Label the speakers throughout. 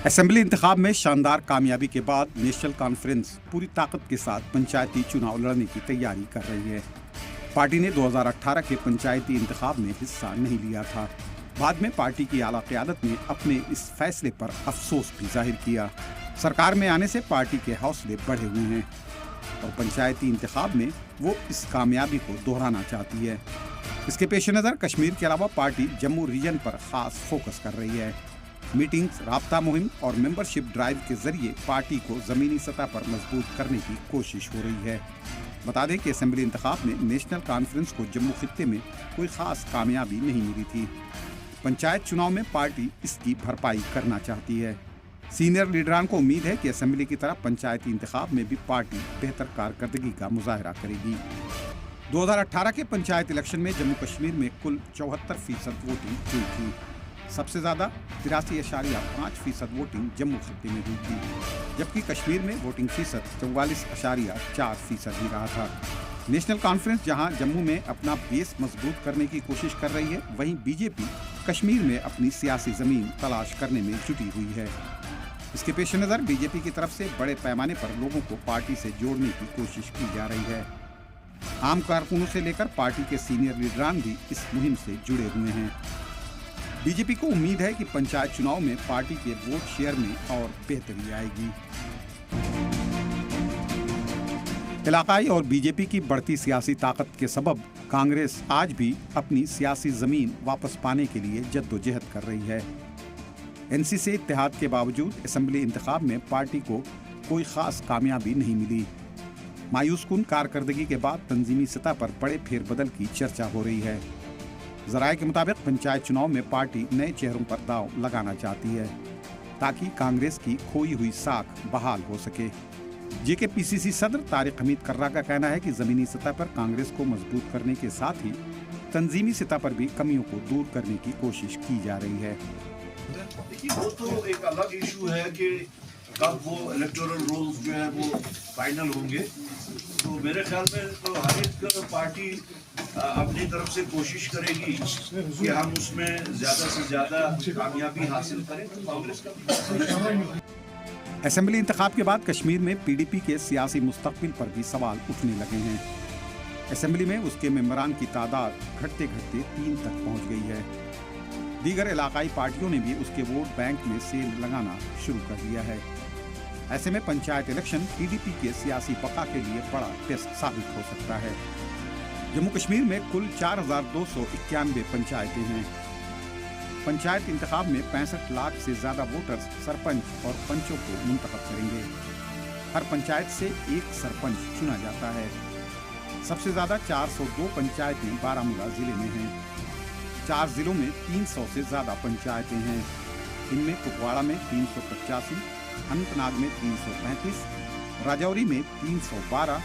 Speaker 1: Assembly इंतखाब में शानदार कामयाबी के बाद नेशनल कॉन्फ्रेंस पूरी ताकत के साथ पंचायती चुनाव लड़ने की तैयारी कर रही है। पार्टी ने 2018 के पंचायती इंतखाब में हिस्सा नहीं लिया था। बाद में पार्टी की आला क़यादत ने अपने इस फैसले पर अफसोस भी जाहिर किया। सरकार में आने से पार्टी के हौसले बढ़े हुए हैं और पंचायती इंतखाब में वो इस कामयाबी को दोहराना चाहती है। इसके पेश नज़र कश्मीर के अलावा पार्टी जम्मू रीजन पर खास फोकस कर रही है। मीटिंग्स, राब्ता मुहिम और मेंबरशिप ड्राइव के जरिए पार्टी को ज़मीनी सतह पर मजबूत करने की कोशिश हो रही है। बता दें कि असेंबली इंतखाब में नेशनल कॉन्फ्रेंस को जम्मू खित्ते में कोई खास कामयाबी नहीं मिली थी। पंचायत चुनाव में पार्टी इसकी भरपाई करना चाहती है। सीनियर लीडरान को उम्मीद है कि असेंबली की तरह पंचायती इंतखाब में भी पार्टी बेहतर कारकर्दगी का मुजाहरा करेगी। 2018 के पंचायत इलेक्शन में जम्मू कश्मीर में कुल 74% वोटिंग हुई थी। सबसे ज़्यादा 83.5% वोटिंग जम्मू खित्ते में हुई थी, जबकि कश्मीर में वोटिंग फीसद 44.4% ही रहा था। नेशनल कॉन्फ्रेंस जहां जम्मू में अपना बेस मजबूत करने की कोशिश कर रही है, वहीं बीजेपी कश्मीर में अपनी सियासी ज़मीन तलाश करने में जुटी हुई है। इसके पेश नज़र बीजेपी की तरफ से बड़े पैमाने पर लोगों को पार्टी से जोड़ने की कोशिश की जा रही है। आम कारकुनों से लेकर पार्टी के सीनियर लीडरान भी इस मुहिम से जुड़े हुए हैं। बीजेपी को उम्मीद है कि पंचायत चुनाव में पार्टी के वोट शेयर में और बेहतरी आएगी। इलाकाई और बीजेपी की बढ़ती सियासी ताकत के सबब कांग्रेस आज भी अपनी सियासी जमीन वापस पाने के लिए जद्दोजहद कर रही है। एनसी से इत्तेहाद के बावजूद असेंबली इंतखाब में पार्टी को कोई खास कामयाबी नहीं मिली। मायूसकुन कारकर्दगी के बाद तंजीमी सतह पर बड़े फेरबदल की चर्चा हो रही है। जराये के मुताबिक पंचायत चुनाव में पार्टी नए चेहरों पर दांव लगाना चाहती है ताकि कांग्रेस की खोई हुई साख बहाल हो सके। जेकेपीसीसी सदर तारिक हमीद कर्रा का कहना है कि जमीनी सतह पर कांग्रेस को मजबूत करने के साथ ही तंजीमी सतह पर भी कमियों को दूर करने की कोशिश की जा रही है।
Speaker 2: देखिए, वो तो एक अलग इशू है कि कब वो इलेक्टोरल रोल्स जो है वो फाइनल होंगे। तो मेरे ख्याल में तो हर एक पार्टी अपनी तरफ से कोशिश करेगी कि हम उसमें ज़्यादा से ज़्यादा कामयाबी हासिल करें। तो कांग्रेस का
Speaker 1: असेंबली इंतखाब के बाद कश्मीर में पीडीपी के सियासी मुस्तकबिल पर भी सवाल उठने लगे हैं। असेंबली में उसके मेंबरान की तादाद घटते घटते 3 तक पहुंच गई है। दीगर इलाकाई पार्टियों ने भी उसके वोट बैंक में सेल लगाना शुरू कर दिया है। ऐसे में पंचायत इलेक्शन पीडीपी के सियासी बका के लिए बड़ा टेस्ट साबित हो सकता है। जम्मू कश्मीर में कुल 4,291 पंचायतें हैं। पंचायत इंतखाब में 65 लाख से ज़्यादा वोटर्स सरपंच और पंचों को मुंतखब करेंगे। हर पंचायत से एक सरपंच चुना जाता है। सबसे ज़्यादा 402 पंचायतें बारामूला जिले में हैं। 4 जिलों में 300 से ज़्यादा पंचायतें हैं। इनमें कुपवाड़ा में 385, अनंतनाग में 335, राजौरी में 312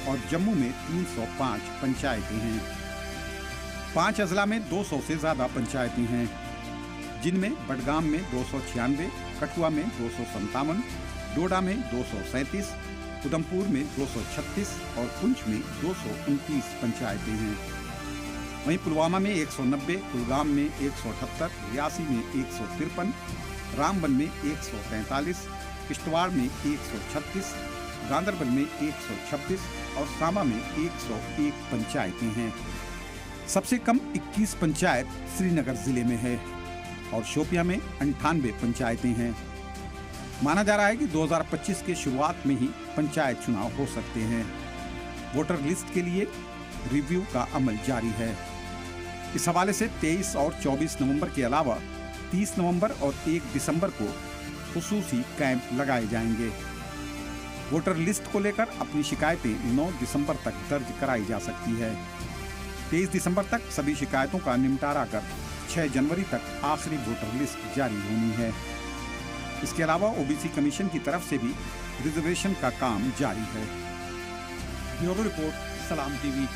Speaker 1: और जम्मू में 305 पंचायतें हैं। 5 अजला में 200 से ज़्यादा पंचायतें हैं, जिनमें बडगाम में 296, कठुआ में 257, डोडा में 237, उधमपुर में 236 और पुंछ में 229 पंचायतें हैं। वहीं पुलवामा में 190, कुलगाम में 178, रियासी में 153, रामबन में 143, किश्तवाड़ में 136, गांदरबल में 126 और सांबा में 101 पंचायतें हैं। सबसे कम 21 पंचायत श्रीनगर जिले में है और शोपियां में 98 पंचायतें हैं। माना जा रहा है कि 2025 के शुरुआत में ही पंचायत चुनाव हो सकते हैं। वोटर लिस्ट के लिए रिव्यू का अमल जारी है। इस हवाले से 23 और 24 नवंबर के अलावा 30 नवंबर और 1 दिसंबर को खुसूसी कैंप लगाए जाएंगे। वोटर लिस्ट को लेकर अपनी शिकायतें 9 दिसंबर तक दर्ज कराई जा सकती है। 23 दिसंबर तक सभी शिकायतों का निपटारा कर 6 जनवरी तक आखिरी वोटर लिस्ट जारी होनी है। इसके अलावा ओबीसी कमीशन की तरफ से भी रिजर्वेशन का काम जारी है। ब्यूरो रिपोर्ट, सलाम टीवी।